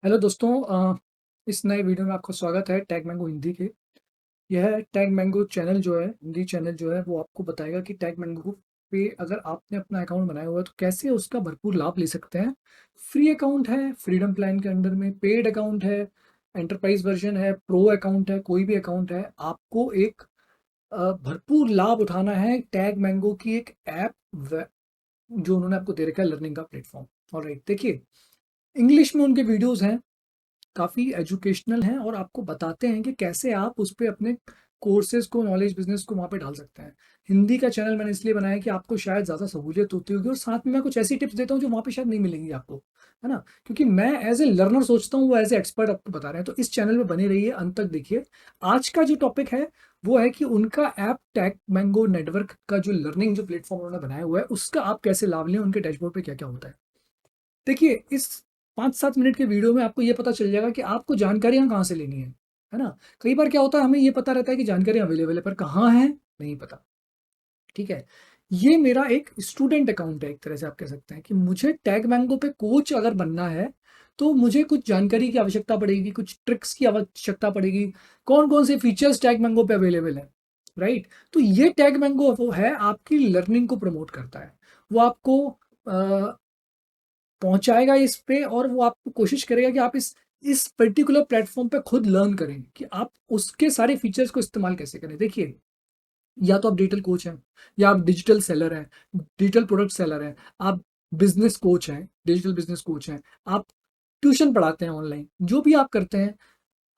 Hello दोस्तों, इस नए वीडियो में आपका स्वागत है टैग मैंगो हिंदी के। यह टैग मैंगो चैनल जो है, हिंदी चैनल जो है, वो आपको बताएगा कि टैग मैंगो पे अगर आपने अपना अकाउंट बनाया हुआ है तो कैसे उसका भरपूर लाभ ले सकते हैं। फ्री अकाउंट है, फ्रीडम प्लान के अंडर में पेड अकाउंट है, एंटरप्राइज वर्जन है, प्रो अकाउंट है, कोई भी अकाउंट है, आपको एक भरपूर लाभ उठाना है टैग मैंगो की एक ऐप जो उन्होंने आपको दे रखा है, लर्निंग का प्लेटफॉर्म। ऑलराइट, देखिए, इंग्लिश में उनके वीडियोस हैं, काफ़ी एजुकेशनल हैं और आपको बताते हैं कि कैसे आप उस पे अपने कोर्सेज़ को, नॉलेज बिज़नेस को वहाँ पे डाल सकते हैं। हिंदी का चैनल मैंने इसलिए बनाया कि आपको शायद ज़्यादा सहूलियत होती होगी और साथ में मैं कुछ ऐसी टिप्स देता हूँ जो वहाँ पे शायद नहीं मिलेंगी आपको, है ना? क्योंकि मैं एज़ ए लर्नर सोचता हूँ, वो एज़ ए एक्सपर्ट आपको बता रहे हैं। तो इस चैनल में बने रहिए, अंत तक देखिए। आज का जो टॉपिक है, वो है कि उनका ऐप टैग मैंगो नेटवर्क का जो लर्निंग जो प्लेटफ़ॉर्म उन्होंने बनाया हुआ है, उसका आप कैसे लाभ लें, उनके डैशबोर्ड पे क्या-क्या होता है। देखिए, इस 5-7 मिनट के वीडियो में आपको ये पता चल जाएगा कि आपको जानकारियाँ कहाँ से लेनी है ना? कई बार क्या होता है, हमें ये पता रहता है कि जानकारियाँ अवेलेबल है, पर कहाँ है, नहीं पता, ठीक है? ये मेरा एक स्टूडेंट अकाउंट है, एक तरह से आप कह सकते हैं कि मुझे टैग मैंगो पे कोच अगर बनना है, तो मुझे कुछ जानकारी की आवश्यकता पड़ेगी, कुछ ट्रिक्स की आवश्यकता पड़ेगी, कौन-कौन से फीचर्स टैग मैंगो पे अवेलेबल हैं, राइट? तो ये टैग मैंगो वो है, आपकी लर्निंग को प्रमोट करता है। वो आपको अ पहुँचाएगा इस पे और वो आपको कोशिश करेगा कि आप इस पर्टिकुलर प्लेटफ़ॉर्म पे खुद लर्न करें कि आप उसके सारे फीचर्स को इस्तेमाल कैसे करें। देखिए, या तो आप डिजिटल कोच हैं, या आप डिजिटल सेलर हैं, डिजिटल प्रोडक्ट सेलर हैं, आप बिज़नेस कोच हैं, डिजिटल बिज़नेस कोच हैं, आप ट्यूशन पढ़ाते हैं ऑनलाइन, जो भी आप करते हैं,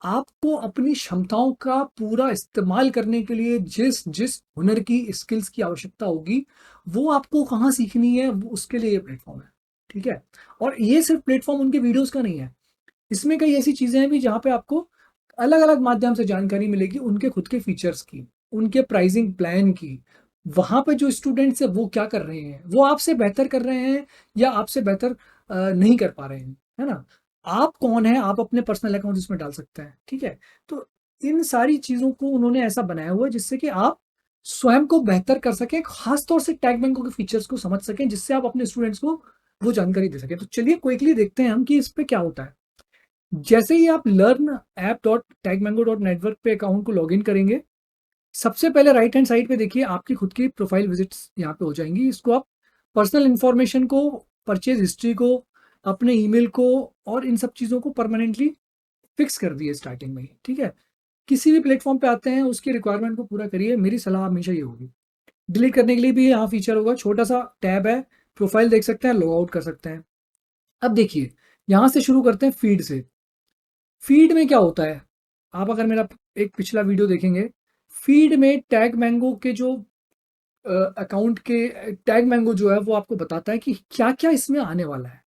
आपको अपनी क्षमताओं का पूरा इस्तेमाल करने के लिए जिस जिस हुनर की, स्किल्स की आवश्यकता होगी, वो आपको कहाँ सीखनी है, वो उसके लिए ये प्लेटफ़ॉर्म है, ठीक है? और ये सिर्फ़ प्लेटफ़ॉर्म उनके वीडियोज़ का नहीं है, इसमें कई ऐसी चीज़ें हैं भी जहाँ पे आपको अलग-अलग माध्यम से जानकारी मिलेगी उनके खुद के फीचर्स की, उनके प्राइसिंग प्लान की। वहाँ पे जो स्टूडेंट्स हैं वो क्या कर रहे हैं, वो आपसे बेहतर कर रहे हैं या आपसे बेहतर नहीं कर पा रहे हैं, है ना? आप कौन हैं, आप अपने पर्सनल अकाउंट इसमें डाल सकते हैं, ठीक है? तो इन सारी चीज़ों को उन्होंने ऐसा बनाया हुआ है जिससे कि आप स्वयं को बेहतर कर सकें, ख़ास तौर से टैग बैंकों के फीचर्स को समझ सकें, जिससे आप अपने स्टूडेंट्स को वो जानकारी दे सकें। तो चलिए क्विकली देखते हैं हम कि इस पे क्या होता है। जैसे ही आप learn app dot TagMango dot network पे अकाउंट को लॉगिन करेंगे, सबसे पहले राइट हैंड साइड पे देखिए आपकी खुद की प्रोफाइल विजिट्स यहाँ पे हो जाएंगी। इसको आप पर्सनल इंफॉर्मेशन को, परचेज हिस्ट्री को, अपने ईमेल को और इन सब चीज़ों को परमानेंटली फिक्स कर दिए स्टार्टिंग में ही, ठीक है? किसी भी प्लेटफॉर्म पे आते हैं, उसकी रिक्वायरमेंट को पूरा करिए। मेरी सलाह हमेशा ये होगी। डिलीट करने के लिए भी यहाँ फीचर होगा, छोटा सा टैब है, प्रोफाइल देख सकते हैं, लॉग आउट कर सकते हैं। अब देखिए, यहाँ से शुरू करते हैं फीड से। फीड में क्या होता है, आप अगर मेरा एक पिछला वीडियो देखेंगे, फीड में टैग मैंगो के जो अकाउंट के टैग मैंगो जो है वो आपको बताता है कि क्या क्या इसमें आने वाला है।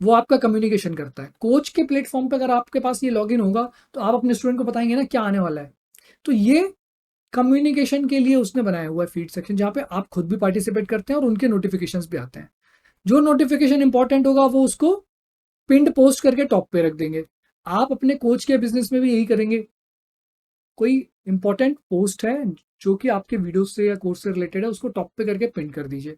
वो आपका कम्युनिकेशन करता है। कोच के प्लेटफॉर्म पे अगर आपके पास ये लॉगिन होगा तो आप अपने स्टूडेंट को बताएंगे ना क्या आने वाला है। तो ये कम्युनिकेशन के लिए उसने बनाया हुआ है फीड सेक्शन, जहाँ पे आप खुद भी पार्टिसिपेट करते हैं और उनके नोटिफिकेशंस भी आते हैं। जो नोटिफिकेशन इंपॉर्टेंट होगा वो उसको पिंड पोस्ट करके टॉप पे रख देंगे। आप अपने कोच के बिजनेस में भी यही करेंगे। कोई इंपॉर्टेंट पोस्ट है जो कि आपके वीडियो से या कोर्स से रिलेटेड है, उसको टॉप पे करके पिन कर दीजिए,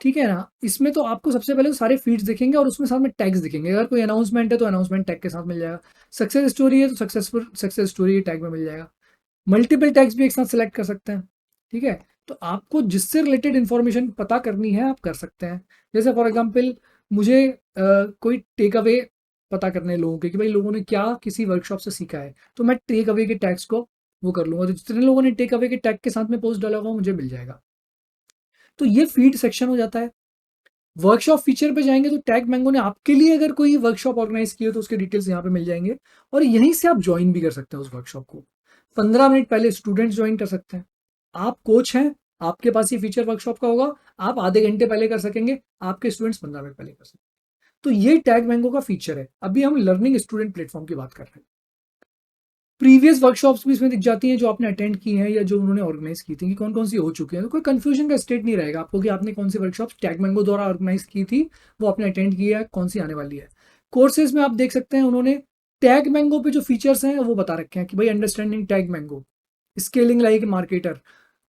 ठीक है ना? इसमें तो आपको सबसे पहले तो सारे फीड्स दिखेंगे और उसमें साथ में टैग्स दिखेंगे। अगर कोई अनाउंसमेंट है तो अनाउंसमेंट टैग के साथ मिल जाएगा। सक्सेस स्टोरी है तो सक्सेसफुल सक्सेस स्टोरी टैग में मिल जाएगा। मल्टीपल टैग्स भी एक साथ सेलेक्ट कर सकते हैं, ठीक है? तो आपको जिससे रिलेटेड इंफॉर्मेशन पता करनी है आप कर सकते हैं। जैसे फॉर एग्जांपल मुझे कोई टेक अवे पता करने हैं लोगों के कि भाई लोगों ने क्या किसी वर्कशॉप से सीखा है, तो मैं टेक अवे के टैग्स को वो कर लूंगा। तो जितने लोगों ने टेक अवे के टैग के साथ में पोस्ट डाला होगा मुझे मिल जाएगा। तो ये फीड सेक्शन हो जाता है। वर्कशॉप फीचर पे जाएंगे तो टैग मैंगो ने आपके लिए अगर कोई वर्कशॉप ऑर्गेनाइज की हो तो उसके डिटेल्स यहाँ पे मिल जाएंगे और यहीं से आप ज्वाइन भी कर सकते हैं उस वर्कशॉप को। 15 मिनट पहले स्टूडेंट्स ज्वाइन कर सकते हैं। आप कोच हैं, आपके पास ये फीचर वर्कशॉप का होगा, आप आधे घंटे पहले कर सकेंगे, आपके स्टूडेंट्स 15 मिनट पहले कर सकेंगे। तो ये टैग मैंगो का फीचर है। अभी हम लर्निंग स्टूडेंट प्लेटफॉर्म की बात कर रहे हैं। प्रीवियस वर्कशॉप्स भी इसमें दिख जाती हैं जो आपने अटेंड की हैं या जो उन्होंने ऑर्गेनाइज की थी कि कौन कौन सी हो चुकी हैं। तो कोई कंफ्यूजन का स्टेट नहीं रहेगा आपको कि आपने कौन सी वर्कशॉप टैग मैंगो द्वारा ऑर्गेनाइज की थी, वो आपने अटेंड की है, कौन सी आने वाली है। कोर्सेज में आप देख सकते हैं उन्होंने टैग मैंगो पे जो फीचर्स हैं वो बता रखे हैं कि भाई understanding tag mango, scaling like marketer,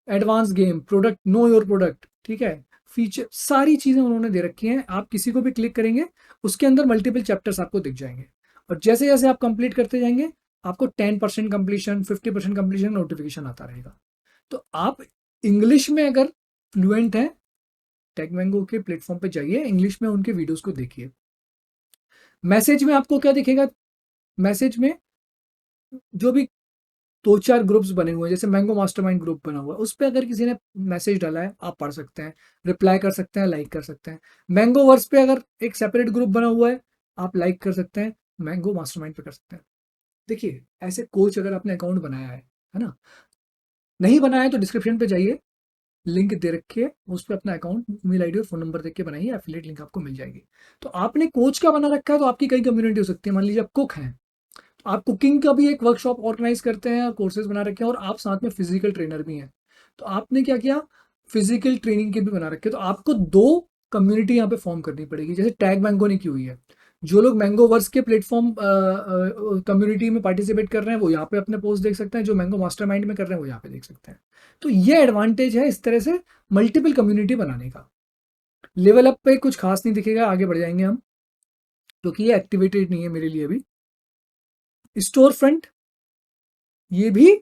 advance game, product, know your product, ठीक है? फीचर सारी चीजें उन्होंने दे रखी हैं। आप किसी को भी क्लिक करेंगे उसके अंदर मल्टीपल चैप्टर्स आपको दिख जाएंगे और जैसे जैसे आप कंप्लीट करते जाएंगे आपको 10% कंप्लीशन, 50% कंप्लीशन नोटिफिकेशन आता रहेगा। तो आप इंग्लिश में अगर फ्लुएंट हैं, टेकमैंगो के प्लेटफॉर्म पे जाइए, इंग्लिश में उनके वीडियोस को देखिए। मैसेज में आपको क्या दिखेगा? मैसेज में जो भी 2-4 ग्रुप्स बने हुए हैं, जैसे मैंगो मास्टरमाइंड ग्रुप बना हुआ है, उस पे अगर किसी ने मैसेज डाला है आप पढ़ सकते हैं, रिप्लाई कर सकते हैं, लाइक कर सकते हैं। मैंगो वर्स पे अगर एक सेपरेट ग्रुप बना हुआ है, आप लाइक कर सकते हैं, मैंगो मास्टरमाइंड पे कर सकते हैं। देखिए, ऐसे कोच अगर आपने अकाउंट बनाया है ना? नहीं बनाया है तो डिस्क्रिप्शन पे जाइए, लिंक दे रखी है, उस पर अपना अकाउंट, ईमेल आईडी और फोन नंबर देख के बनाइए, एफिलिएट लिंक आपको मिल जाएगी। तो आपने कोच का बना रखा है तो आपकी कई कम्युनिटी हो सकती है। मान लीजिए आप कुक हैं, आप कुकिंग का भी एक वर्कशॉप ऑर्गेनाइज करते हैं, कोर्सेज बना रखे हैं, और आप साथ में फिजिकल ट्रेनर भी हैं। तो आपने क्या किया, फिजिकल ट्रेनिंग के भी बना रखे, तो आपको 2 कम्युनिटी यहाँ पे फॉर्म करनी पड़ेगी, जैसे टैग मैंगो ने की हुई है। जो लोग मैंगो वर्स के प्लेटफॉर्म कम्युनिटी में पार्टिसिपेट कर रहे हैं वो यहाँ पे अपने पोस्ट देख सकते हैं, जो मैंगो मास्टरमाइंड में कर रहे हैं वो यहाँ पे देख सकते हैं। तो ये एडवांटेज है इस तरह से मल्टीपल कम्युनिटी बनाने का। लेवल अप पे कुछ खास नहीं दिखेगा, आगे बढ़ जाएंगे हम, क्योंकि ये एक्टिवेटेड नहीं है मेरे लिए अभी। स्टोर फ्रंट, ये भी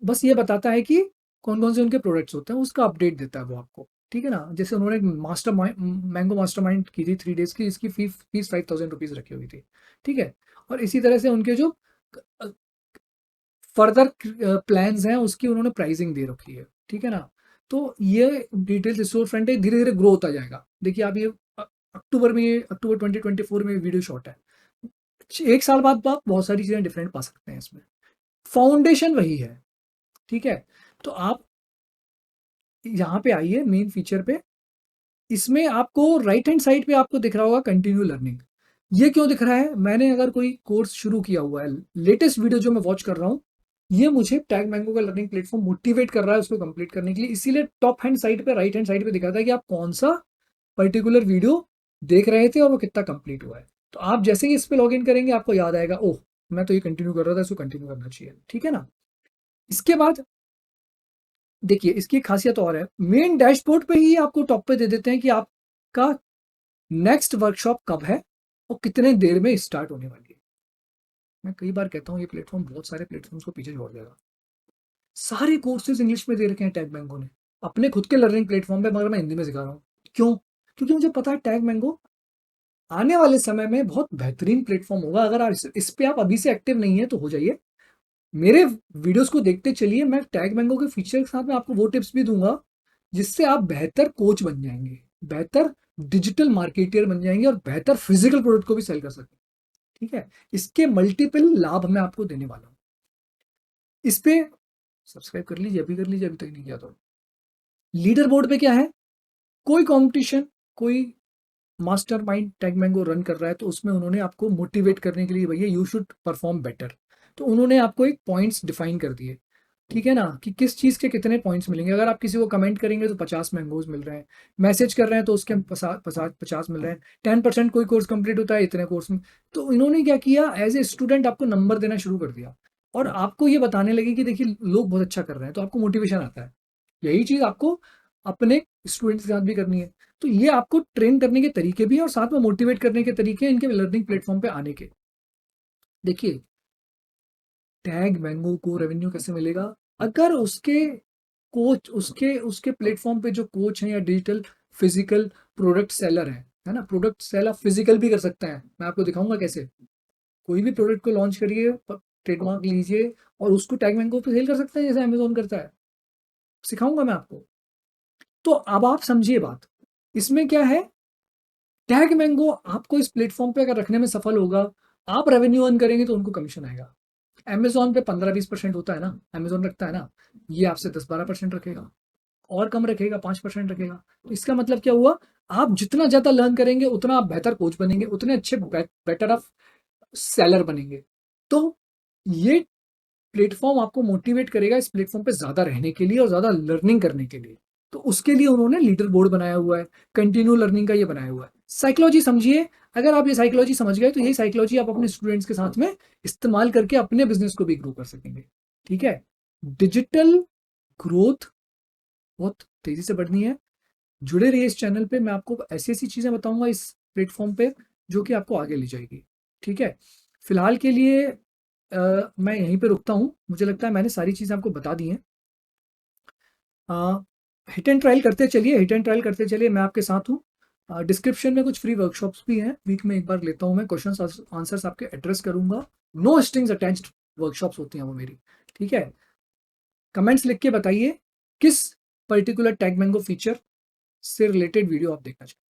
बस ये बताता है कि कौन कौन से उनके प्रोडक्ट्स होते हैं, उसका अपडेट देता है वो आपको। ठीक है ना? जैसे उन्होंने मैंगो मास्टरमाइंड की थी 3 डेज की, इसकी फीस 5,000 रुपीज रखी हुई थी। ठीक है, और इसी तरह से उनके जो फर्दर प्लान्स हैं उसकी उन्होंने प्राइसिंग दे रखी है। ठीक है ना? तो ये डिटेल्स स्टोर फ्रंट है, धीरे धीरे ग्रो होता जाएगा। देखिए आप ये अक्टूबर 2024 में वीडियो शॉट है, 1 साल बाद आप बहुत सारी चीजें डिफरेंट पा सकते हैं इसमें। फाउंडेशन वही है। ठीक है, तो आप यहाँ पे आइए मेन फीचर पे। इसमें आपको राइट हैंड साइड पे आपको दिख रहा होगा कंटिन्यू लर्निंग। ये क्यों दिख रहा है? मैंने अगर कोई कोर्स शुरू किया हुआ है, लेटेस्ट वीडियो जो मैं वॉच कर रहा हूँ, ये मुझे टैग मैंगो का लर्निंग प्लेटफॉर्म मोटिवेट कर रहा है उसको कंप्लीट करने के लिए, इसीलिए टॉप हैंड साइड पे, राइट हैंड साइड पे दिखाता है कि आप कौन सा पर्टिकुलर वीडियो देख रहे थे और वो कितना कंप्लीट हुआ है। तो आप जैसे ही इस पे लॉग इन करेंगे आपको याद आएगा, ओह मैं तो ये कंटिन्यू कर रहा था, इसको कंटिन्यू करना चाहिए। ठीक है ना? इसके बाद देखिए, इसकी एक खासियत और है, मेन डैशबोर्ड पे ही आपको टॉप पे दे देते हैं कि आपका नेक्स्ट वर्कशॉप कब है और कितने देर में स्टार्ट होने वाली है। मैं कई बार कहता हूँ ये प्लेटफॉर्म बहुत सारे प्लेटफॉर्म्स को पीछे छोड़ देगा। सारे कोर्सेज इंग्लिश में दे रखे हैं टैग मैंगो ने अपने खुद के लर्निंग प्लेटफॉर्म पे, मगर मैं हिंदी में सिखा रहा हूँ। क्यों? क्योंकि मुझे पता है टैग मैंगो आने वाले समय में बहुत बेहतरीन प्लेटफॉर्म होगा। अगर आप इस पे आप अभी से एक्टिव नहीं है तो हो जाइए, मेरे वीडियोस को देखते चलिए। मैं टैग मैंगो के फीचर के साथ में आपको वो टिप्स भी दूंगा जिससे आप बेहतर कोच बन जाएंगे, बेहतर डिजिटल मार्केटियर बन जाएंगे और बेहतर फिजिकल प्रोडक्ट को भी सेल कर सकते हैं। ठीक है, इसके मल्टीपल लाभ मैं आपको देने वाला हूँ। इस पे सब्सक्राइब कर लीजिए, अभी कर लीजिए, अभी तक नहीं किया तो। लीडर बोर्ड पे क्या है? कोई कंपटीशन, कोई मास्टरमाइंड टैग मैंगो रन कर रहा है तो उसमें उन्होंने आपको मोटिवेट करने के लिए, भैया यू शुड परफॉर्म बेटर, तो उन्होंने आपको एक पॉइंट्स डिफाइन कर दिए। ठीक है ना? कि किस चीज़ के कितने पॉइंट्स मिलेंगे। अगर आप किसी को कमेंट करेंगे तो 50 मैंगोज मिल रहे हैं, मैसेज कर रहे हैं तो उसके 50 मिल रहे हैं, 10% कोई कोर्स कंप्लीट होता है इतने कोर्स में। तो इन्होंने क्या किया, एज ए स्टूडेंट आपको नंबर देना शुरू कर दिया और आपको ये बताने लगे कि देखिए लोग बहुत अच्छा कर रहे हैं, तो आपको मोटिवेशन आता है। यही चीज़ आपको अपने स्टूडेंट्स के साथ भी करनी है। तो ये आपको ट्रेन करने के तरीके भी हैं और साथ में मोटिवेट करने के तरीके हैं इनके लर्निंग प्लेटफॉर्म पे आने के। देखिए, टैग मैंगो को रेवेन्यू कैसे मिलेगा? अगर उसके कोच, उसके उसके प्लेटफॉर्म पे जो कोच हैं या डिजिटल फिजिकल प्रोडक्ट सेलर है ना? प्रोडक्ट सेल आप फिजिकल भी कर सकते हैं, मैं आपको दिखाऊंगा कैसे। कोई भी प्रोडक्ट को लॉन्च करिए, ट्रेडमार्क लीजिए और उसको टैग मैंगो पे सेल कर सकते हैं जैसे अमेजोन करता है, सिखाऊंगा मैं आपको। तो अब आप समझिए बात, इसमें क्या है, टैग मैंगो आपको इस प्लेटफॉर्म पे अगर रखने में सफल होगा, आप रेवेन्यू अर्न करेंगे तो उनको कमीशन आएगा। अमेजोन पे 15-20% होता है ना, अमेजोन रखता है ना, ये आपसे 10-12% रखेगा, और कम रखेगा, 5% रखेगा। तो इसका मतलब क्या हुआ, आप जितना ज्यादा लर्न करेंगे उतना आप बेहतर कोच बनेंगे, उतने अच्छे बेटर आप सेलर बनेंगे। तो ये प्लेटफॉर्म आपको मोटिवेट करेगा इस प्लेटफॉर्म पे ज्यादा रहने के लिए और ज्यादा लर्निंग करने के लिए। तो उसके लिए उन्होंने लीडर बोर्ड बनाया हुआ है, कंटिन्यू लर्निंग का ये बनाया हुआ है। साइकोलॉजी समझिए, अगर आप ये साइकोलॉजी समझ गए तो यही साइकोलॉजी आप अपने स्टूडेंट्स के साथ में इस्तेमाल करके अपने बिजनेस को भी ग्रो कर सकेंगे। ठीक है, डिजिटल ग्रोथ बहुत तेजी से बढ़नी है। जुड़े रहिए इस चैनल पे, मैं आपको ऐसी ऐसी चीजें बताऊंगा इस प्लेटफॉर्म पे जो कि आपको आगे ले जाएगी। ठीक है? फिलहाल के लिए मैं यहीं पे रुकता हूँ। मुझे लगता है मैंने सारी चीज़ें आपको बता दी हैं। हिट एंड ट्रायल करते चलिए, हिट एंड ट्रायल करते चलिए, मैं आपके साथ हूँ। डिस्क्रिप्शन में कुछ फ्री वर्कशॉप्स भी हैं, वीक में एक बार लेता हूँ मैं, क्वेश्चंस आंसर्स आपके एड्रेस करूँगा। नो स्ट्रिंग्स अटैच्ड वर्कशॉप्स होती हैं वो मेरी, ठीक है? कमेंट्स लिख के बताइए किस पर्टिकुलर टैग मैंगो फीचर से रिलेटेड वीडियो आप देखना चाहते हैं।